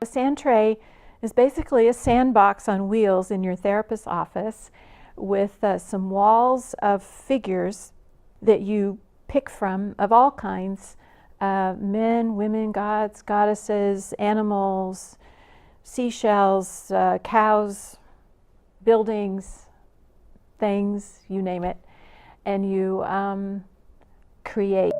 sand tray is basically a sandbox on wheels in your therapist's office with some walls of figures that you pick from of all kinds, men, women, gods, goddesses, animals, seashells, cows, buildings, things, you name it, and you create.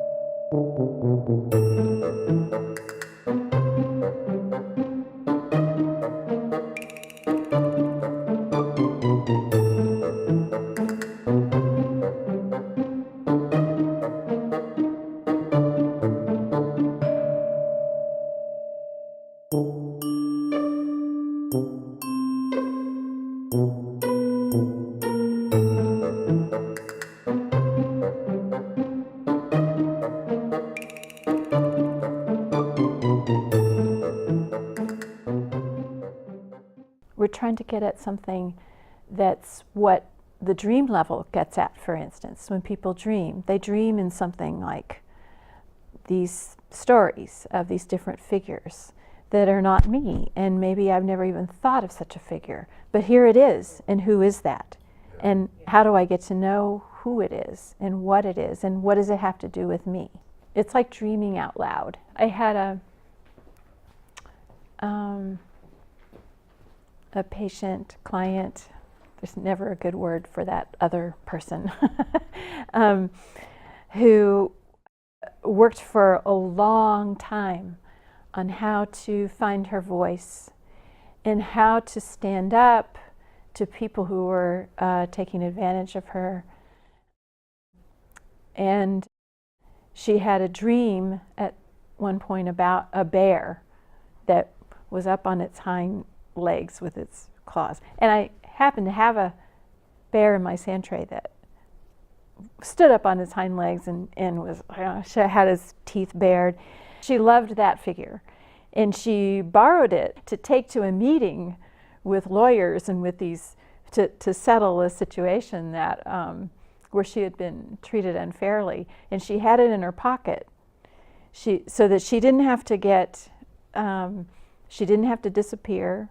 We're trying to get at something that's what the dream level gets at, for instance. When people dream, they dream in something like these stories of these different figures that are not me, and maybe I've never even thought of such a figure, but here it is, and who is that? And how do I get to know who it is, and what does it have to do with me? It's like dreaming out loud. I had a patient, client, there's never a good word for that other person, who worked for a long time on how to find her voice and how to stand up to people who were taking advantage of her. And she had a dream at one point about a bear that was up on its hind legs with its claws. And I happened to have a bear in my sand tray that stood up on his hind legs and was, had his teeth bared. She loved that figure, and she borrowed it to take to a meeting with lawyers and with these, to settle a situation that where she had been treated unfairly, and she had it in her pocket, so that she didn't have to get, she didn't have to disappear,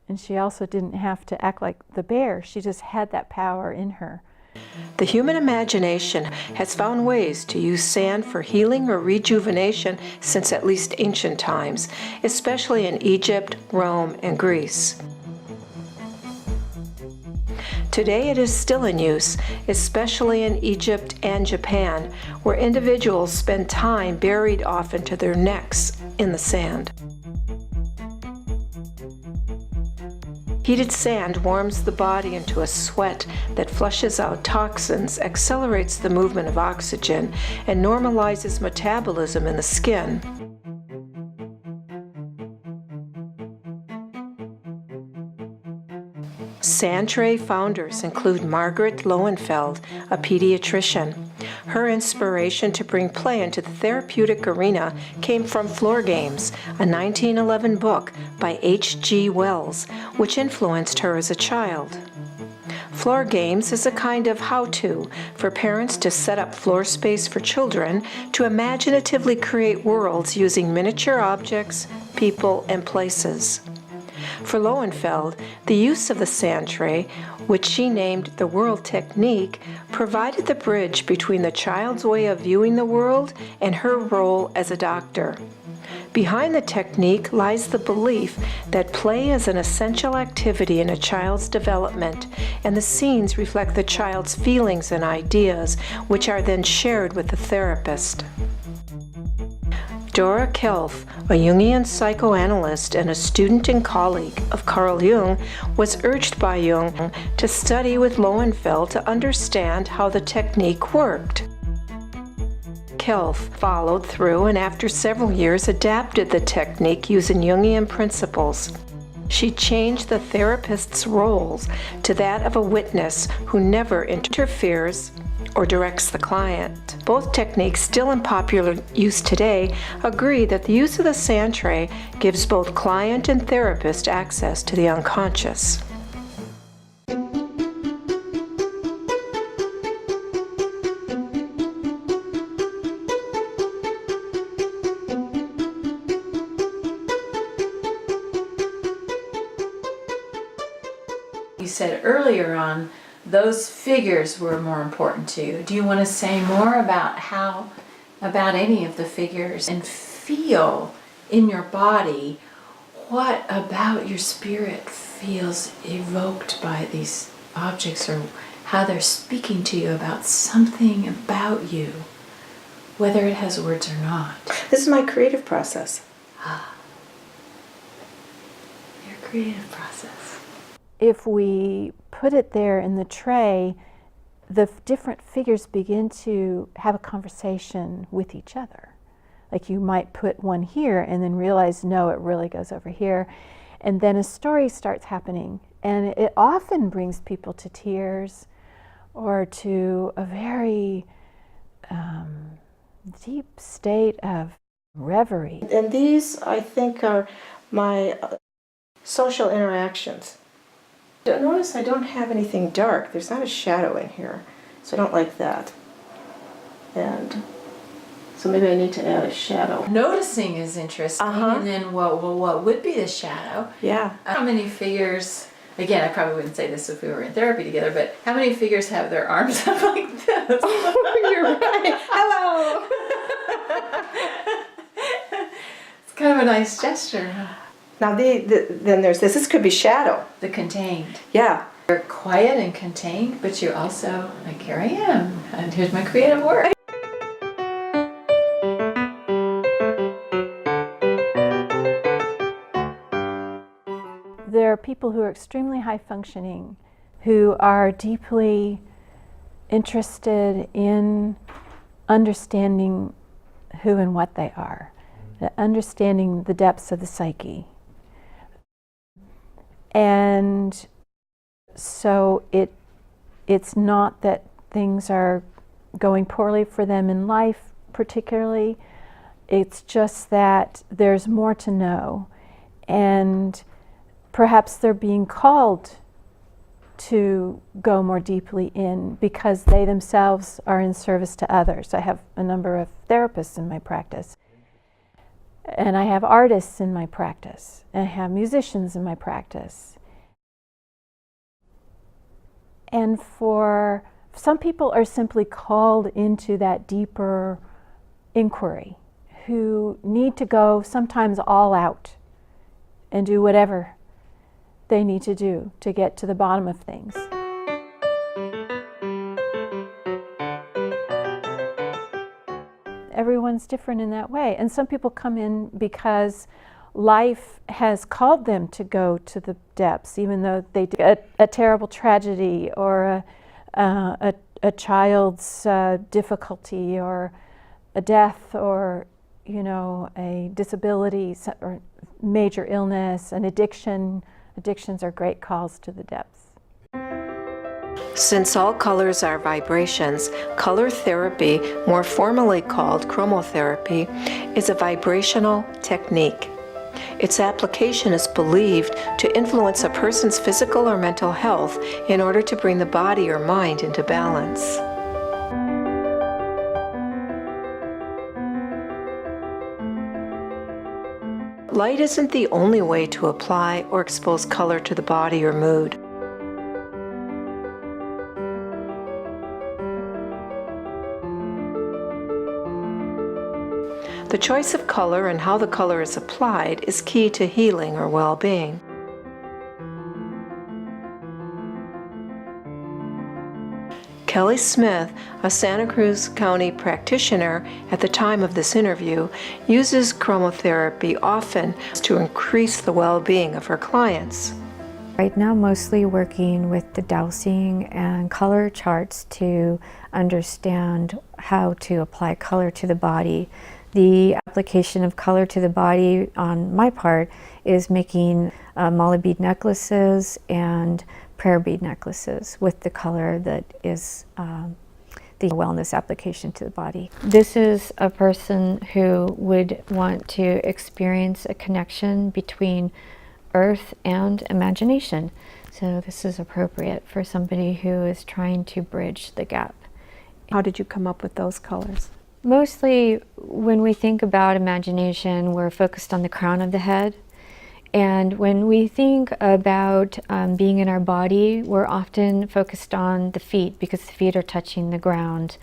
and she also didn't have to act like the bear. She just had that power in her. The human imagination has found ways to use sand for healing or rejuvenation since at least ancient times, especially in Egypt, Rome, and Greece. Today it is still in use, especially in Egypt and Japan, where individuals spend time buried often to their necks in the sand. Heated sand warms the body into a sweat that flushes out toxins, accelerates the movement of oxygen, and normalizes metabolism in the skin. Sand tray founders include Margaret Lowenfeld, a pediatrician. Her inspiration to bring play into the therapeutic arena came from Floor Games, a 1911 book by H.G. Wells, which influenced her as a child. Floor Games is a kind of how-to for parents to set up floor space for children to imaginatively create worlds using miniature objects, people, and places. For Lowenfeld, the use of the sand tray, which she named the world technique, provided the bridge between the child's way of viewing the world and her role as a doctor. Behind the technique lies the belief that play is an essential activity in a child's development, and the scenes reflect the child's feelings and ideas, which are then shared with the therapist. Dora Kelf, a Jungian psychoanalyst and a student and colleague of Carl Jung, was urged by Jung to study with Lowenfeld to understand how the technique worked. Kelf followed through and after several years adapted the technique using Jungian principles. She changed the therapist's roles to that of a witness who never interferes or directs the client. Both techniques, still in popular use today, agree that the use of the sand tray gives both client and therapist access to the unconscious. said earlier on, those figures were more important to you. Do you want to say more about any of the figures, and feel in your body what about your spirit feels evoked by these objects, or how they're speaking to you about something about you, whether it has words or not? This is my creative process. Your creative process. If we put it there in the tray, the different figures begin to have a conversation with each other. Like you might put one here and then realize, no, it really goes over here. And then a story starts happening. And it often brings people to tears or to a very deep state of reverie. And these, I think, are my social interactions. Notice I don't have anything dark. There's not a shadow in here, so I don't like that. And so maybe I need to add a shadow. Noticing is interesting, and then what would be the shadow? Yeah. How many figures, again, I probably wouldn't say this if we were in therapy together, but how many figures have their arms up like this? You're right. Hello. It's kind of a nice gesture, huh? Now then there's this. This could be shadow. The contained. Yeah. You're quiet and contained, but you're also like, here I am, and here's my creative work. There are people who are extremely high functioning, who are deeply interested in understanding who and what they are, understanding the depths of the psyche. And so it's not that things are going poorly for them in life particularly, it's just that there's more to know, and perhaps they're being called to go more deeply in because they themselves are in service to others. I have a number of therapists in my practice, and I have artists in my practice, and I have musicians in my practice. And for some people are simply called into that deeper inquiry, who need to go sometimes all out and do whatever they need to do to get to the bottom of things. Everyone's different in that way. And some people come in because life has called them to go to the depths, even though they did a terrible tragedy or a child's difficulty or a death or a disability or major illness, an addiction. Addictions are great calls to the depths. Since all colors are vibrations, color therapy, more formally called chromotherapy, is a vibrational technique. Its application is believed to influence a person's physical or mental health in order to bring the body or mind into balance. Light isn't the only way to apply or expose color to the body or mood. The choice of color and how the color is applied is key to healing or well-being. Kelly Smith, a Santa Cruz County practitioner at the time of this interview, uses chromotherapy often to increase the well-being of her clients. Right now, mostly working with the dowsing and color charts to understand how to apply color to the body. The application of color to the body on my part is making mala bead necklaces and prayer bead necklaces with the color that is the wellness application to the body. This is a person who would want to experience a connection between earth and imagination. So this is appropriate for somebody who is trying to bridge the gap. How did you come up with those colors? Mostly when we think about imagination, we're focused on the crown of the head. And when we think about being in our body, we're often focused on the feet because the feet are touching the ground.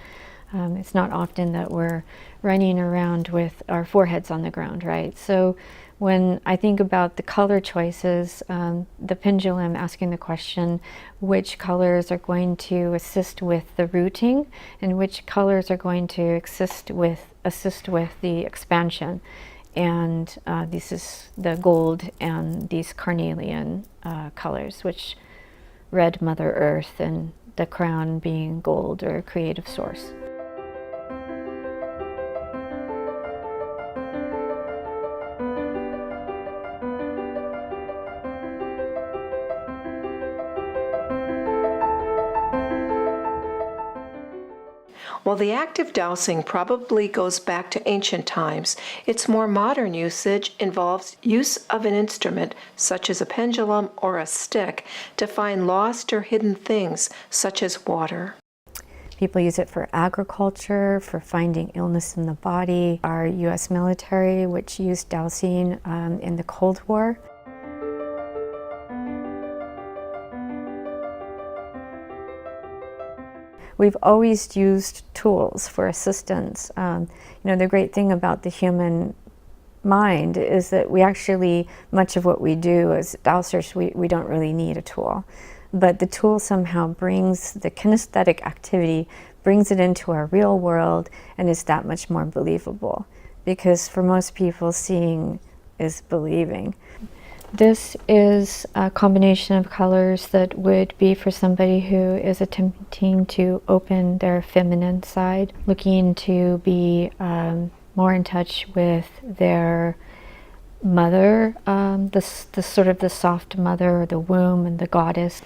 It's not often that we're running around with our foreheads on the ground, right? So when I think about the color choices, the pendulum asking the question, which colors are going to assist with the rooting and which colors are going to assist with the expansion. And this is the gold and these carnelian colors, which red Mother Earth and the crown being gold or creative source. While the act of dowsing probably goes back to ancient times, its more modern usage involves use of an instrument, such as a pendulum or a stick, to find lost or hidden things, such as water. People use it for agriculture, for finding illness in the body. Our U.S. military, which used dowsing in the Cold War. We've always used tools for assistance. The great thing about the human mind is that we actually, much of what we do as dowsers, we don't really need a tool. But the tool somehow brings the kinesthetic activity, brings it into our real world, and is that much more believable. Because for most people, seeing is believing. This is a combination of colors that would be for somebody who is attempting to open their feminine side, looking to be more in touch with their mother, the sort of the soft mother, or the womb and the goddess.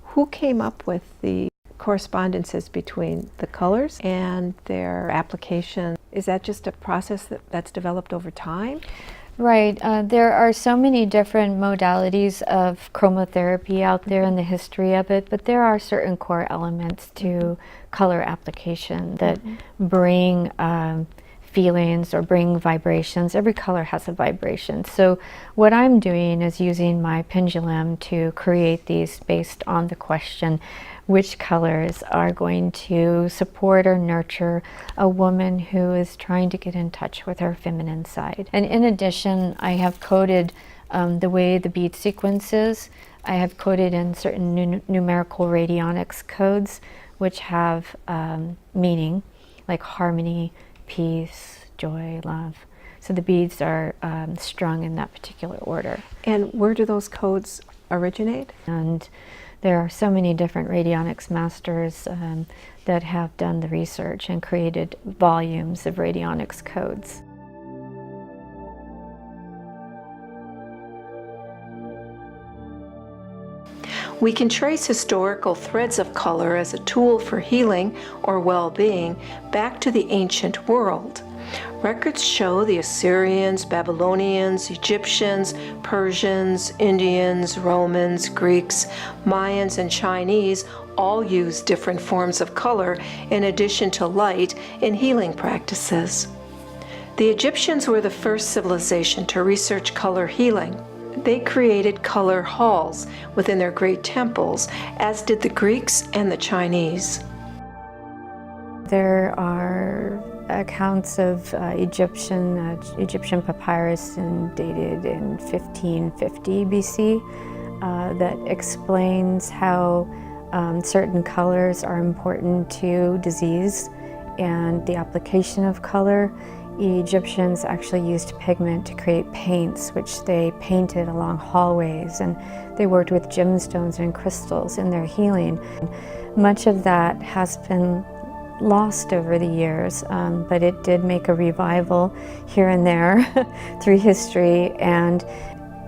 Who came up with the correspondences between the colors and their application? Is that just a process that's developed over time? Right. There are so many different modalities of chromotherapy out there in the history of it, but there are certain core elements to color application that bring feelings or bring vibrations. Every color has a vibration. So what I'm doing is using my pendulum to create these based on the question, which colors are going to support or nurture a woman who is trying to get in touch with her feminine side. And in addition, I have coded the way the bead sequence is. I have coded in certain numerical radionics codes, which have meaning, like harmony, peace, joy, love. So the beads are strung in that particular order. And where do those codes originate? And there are so many different radionics masters that have done the research and created volumes of radionics codes. We can trace historical threads of color as a tool for healing or well-being back to the ancient world. Records show the Assyrians, Babylonians, Egyptians, Persians, Indians, Romans, Greeks, Mayans, and Chinese all used different forms of color in addition to light in healing practices. The Egyptians were the first civilization to research color healing. They created color halls within their great temples, as did the Greeks and the Chinese. There are accounts of Egyptian papyrus dated in 1550 BC that explains how certain colors are important to disease and the application of color. Egyptians actually used pigment to create paints, which they painted along hallways, and they worked with gemstones and crystals in their healing. Much of that has been lost over the years, but it did make a revival here and there through history, and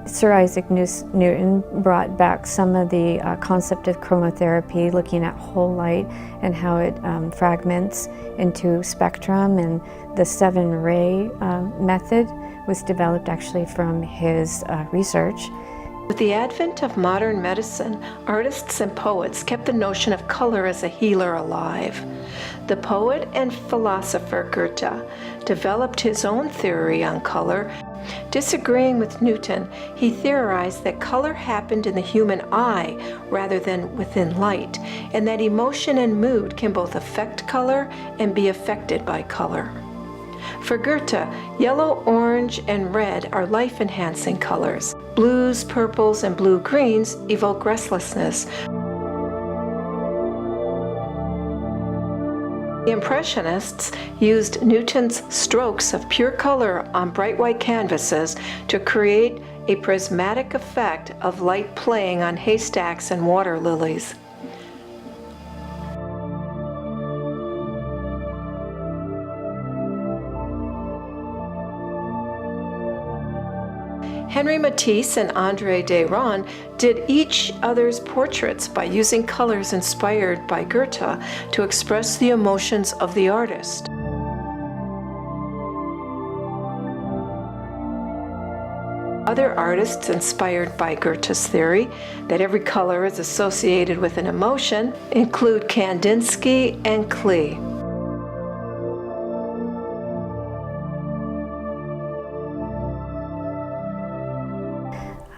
Sir Isaac Newton brought back some of the concept of chromotherapy, looking at whole light and how it fragments into spectrum, and the 7-ray method was developed actually from his research. With the advent of modern medicine, artists and poets kept the notion of color as a healer alive. The poet and philosopher Goethe developed his own theory on color. Disagreeing with Newton, he theorized that color happened in the human eye rather than within light, and that emotion and mood can both affect color and be affected by color. For Goethe, yellow, orange, and red are life-enhancing colors. Blues, purples, and blue-greens evoke restlessness. The Impressionists used Newton's strokes of pure color on bright white canvases to create a prismatic effect of light playing on haystacks and water lilies. Henri Matisse and André Derain did each other's portraits by using colors inspired by Goethe to express the emotions of the artist. Other artists inspired by Goethe's theory that every color is associated with an emotion include Kandinsky and Klee.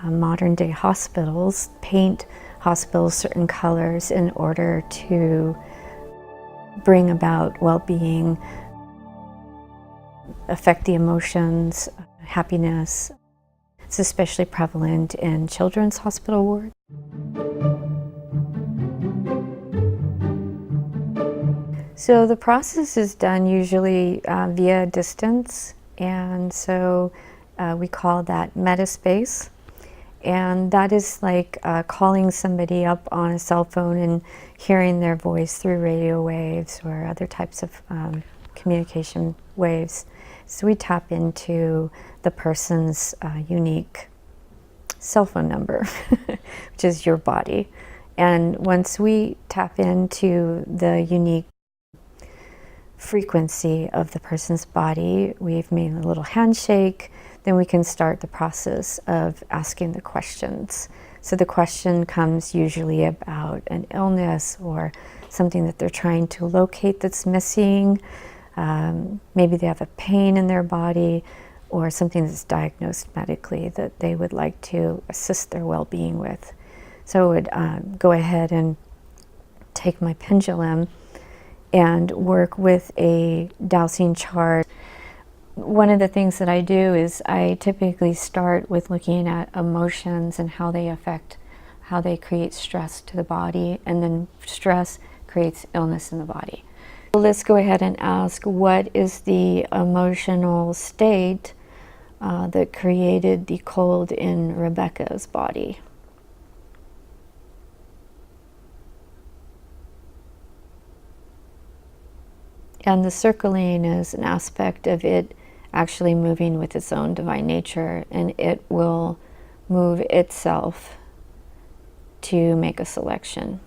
Modern day hospitals paint hospitals certain colors in order to bring about well-being, affect the emotions, happiness. It's especially prevalent in children's hospital wards. So the process is done usually via distance, and so we call that metaspace. And that is like calling somebody up on a cell phone and hearing their voice through radio waves or other types of communication waves. So we tap into the person's unique cell phone number, which is your body. And once we tap into the unique frequency of the person's body, we've made a little handshake, then we can start the process of asking the questions. So the question comes usually about an illness or something that they're trying to locate that's missing. Maybe they have a pain in their body or something that's diagnosed medically that they would like to assist their well-being with. So I would go ahead and take my pendulum and work with a dowsing chart. One of the things that I do is I typically start with looking at emotions and how they affect, how they create stress to the body, and then stress creates illness in the body. So let's go ahead and ask, what is the emotional state that created the cold in Rebecca's body? And the circling is an aspect of it actually moving with its own divine nature, and it will move itself to make a selection.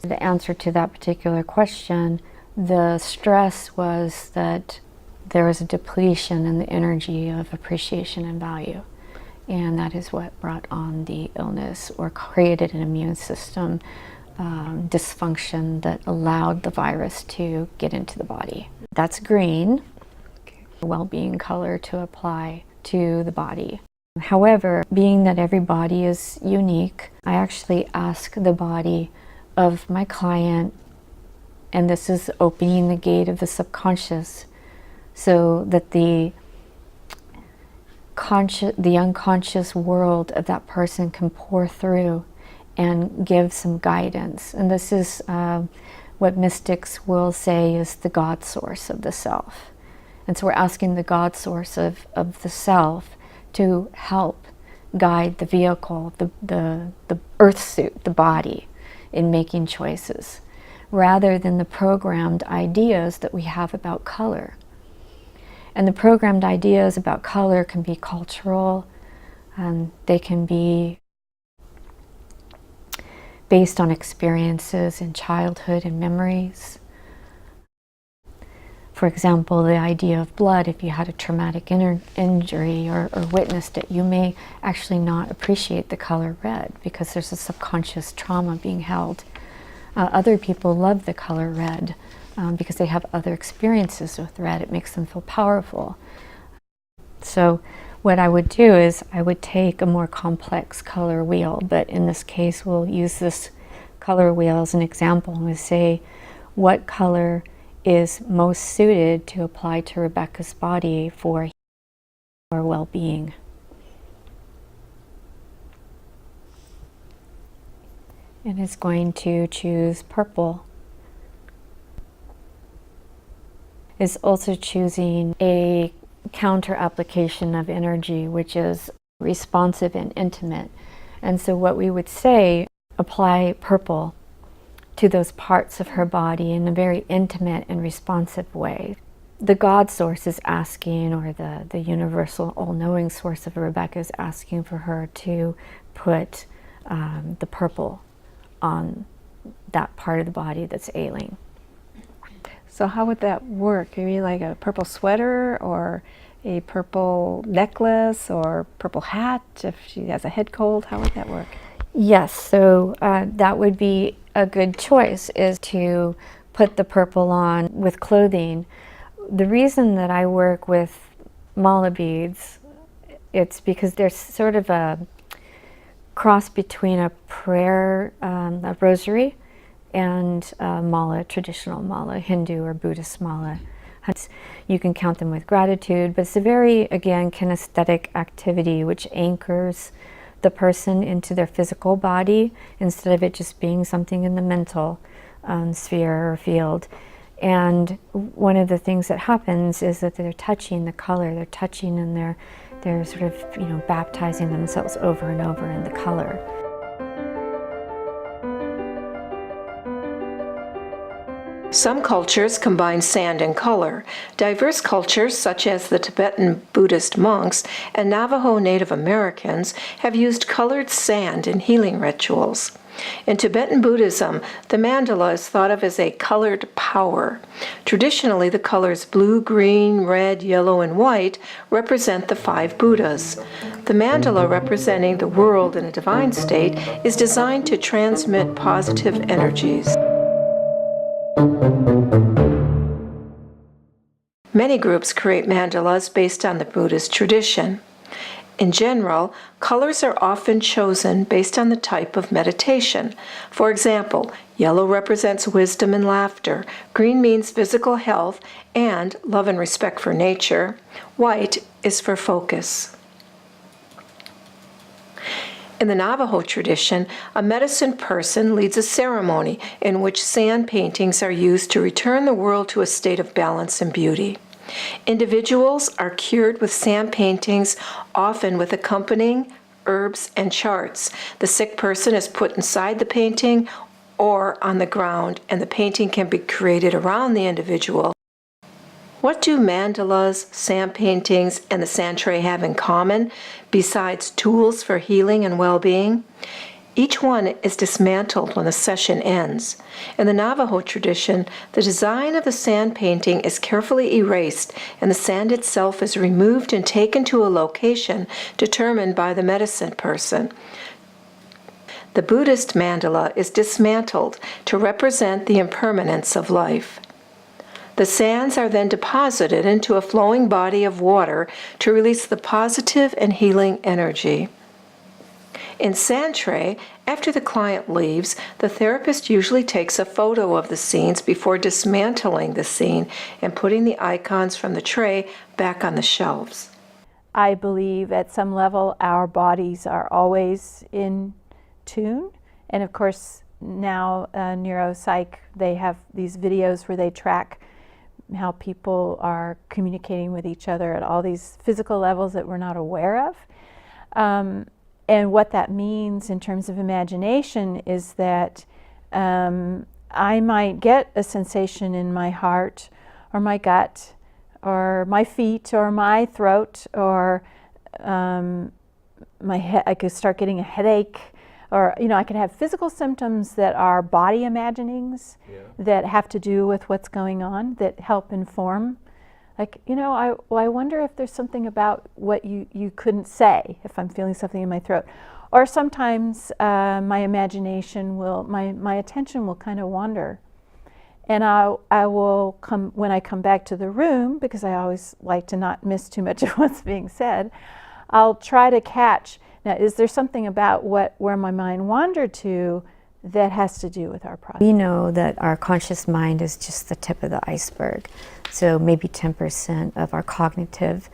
The answer to that particular question, the stress was that there was a depletion in the energy of appreciation and value, and that is what brought on the illness or created an immune system dysfunction that allowed the virus to get into the body. That's green, well-being color to apply to the body. However, being that every body is unique, I actually ask the body of my client, and this is opening the gate of the subconscious so that the unconscious world of that person can pour through and give some guidance. And this is what mystics will say is the God source of the self. And so we're asking the God source of the self to help guide the vehicle, the earth suit, the body, in making choices, rather than the programmed ideas that we have about color. And the programmed ideas about color can be cultural, they can be based on experiences in childhood and memories. For example, the idea of blood, if you had a traumatic injury or witnessed it, you may actually not appreciate the color red because there's a subconscious trauma being held. Other people love the color red because they have other experiences with red. It makes them feel powerful. So what I would do is I would take a more complex color wheel, but in this case we'll use this color wheel as an example and we say what color is most suited to apply to Rebecca's body for well-being. And is going to choose purple. Is also choosing a counter application of energy, which is responsive and intimate. And so what we would say, apply purple to those parts of her body in a very intimate and responsive way. The God source is asking, or the universal all-knowing source of Rebecca is asking for her to put the purple on that part of the body that's ailing. So how would that work? You mean like a purple sweater or a purple necklace or purple hat if she has a head cold? How would that work? Yes, so that would be a good choice, is to put the purple on with clothing. The reason that I work with mala beads, it's because there's sort of a cross between a prayer, a rosary, and mala, traditional mala, Hindu or Buddhist mala. You can count them with gratitude, but it's a very, again, kinesthetic activity which anchors the person into their physical body instead of it just being something in the mental sphere or field. And one of the things that happens is that they're touching the color, they're touching and they're sort of, baptizing themselves over and over in the color. Some cultures combine sand and color. Diverse cultures, such as the Tibetan Buddhist monks and Navajo Native Americans, have used colored sand in healing rituals. In Tibetan Buddhism, the mandala is thought of as a colored power. Traditionally, the colors blue, green, red, yellow, and white represent the 5 Buddhas. The mandala, representing the world in a divine state, is designed to transmit positive energies. Many groups create mandalas based on the Buddhist tradition. In general, colors are often chosen based on the type of meditation. For example, yellow represents wisdom and laughter, green means physical health and love and respect for nature, white is for focus. In the Navajo tradition, a medicine person leads a ceremony in which sand paintings are used to return the world to a state of balance and beauty. Individuals are cured with sand paintings, often with accompanying herbs and charts. The sick person is put inside the painting or on the ground, and the painting can be created around the individual. What do mandalas, sand paintings, and the sand tray have in common, besides tools for healing and well-being? Each one is dismantled when the session ends. In the Navajo tradition, the design of the sand painting is carefully erased, and the sand itself is removed and taken to a location determined by the medicine person. The Buddhist mandala is dismantled to represent the impermanence of life. The sands are then deposited into a flowing body of water to release the positive and healing energy. In sand tray, after the client leaves, the therapist usually takes a photo of the scenes before dismantling the scene and putting the icons from the tray back on the shelves. I believe at some level our bodies are always in tune, and of course now neuropsych, they have these videos where they track how people are communicating with each other at all these physical levels that we're not aware of. And what that means in terms of imagination is that I might get a sensation in my heart or my gut or my feet or my throat or my head. I could start getting a headache Or, you know, I can have physical symptoms that are body imaginings that have to do with what's going on, that help inform. Like, you know, I wonder if there's something about what you couldn't say, if I'm feeling something in my throat. Or sometimes my imagination will, my attention will kind of wander. And I will come, when I come back to the room, because I always like to not miss too much of what's being said, I'll try to catch, now is there something about where my mind wandered to that has to do with our process? We know that our conscious mind is just the tip of the iceberg. So maybe 10% of our cognitive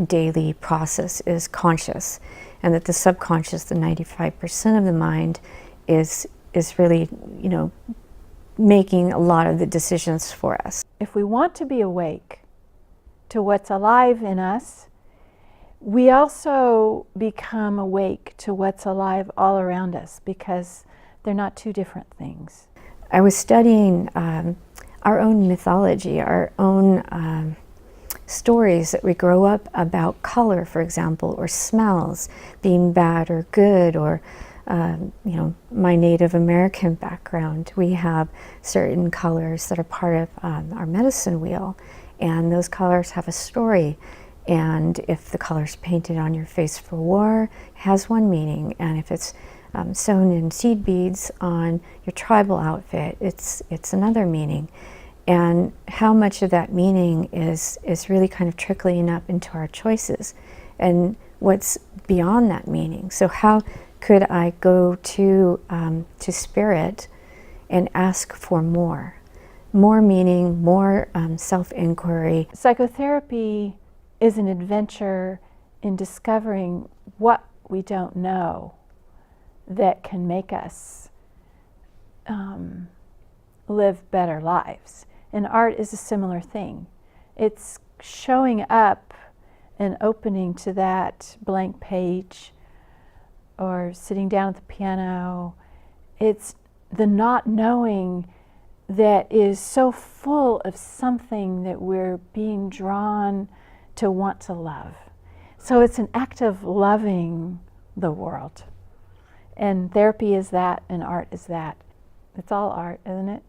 daily process is conscious, and that the subconscious, the 95% of the mind, is really, you know, making a lot of the decisions for us. If we want to be awake to what's alive in us, we also become awake to what's alive all around us, because they're not two different things. I was studying our own mythology, our own stories that we grow up about color, for example, or smells being bad or good, or you know, my Native American background, we have certain colors that are part of our medicine wheel, and those colors have a story. And if the color's painted on your face for war, it has one meaning, and if it's sewn in seed beads on your tribal outfit, it's another meaning. And how much of that meaning is really kind of trickling up into our choices, and what's beyond that meaning. So how could I go to spirit and ask for more meaning, more self-inquiry? Psychotherapy is an adventure in discovering what we don't know that can make us live better lives. And art is a similar thing. It's showing up and opening to that blank page, or sitting down at the piano. It's the not knowing that is so full of something that we're being drawn to want to love. So it's an act of loving the world. And therapy is that, and art is that. It's all art, isn't it?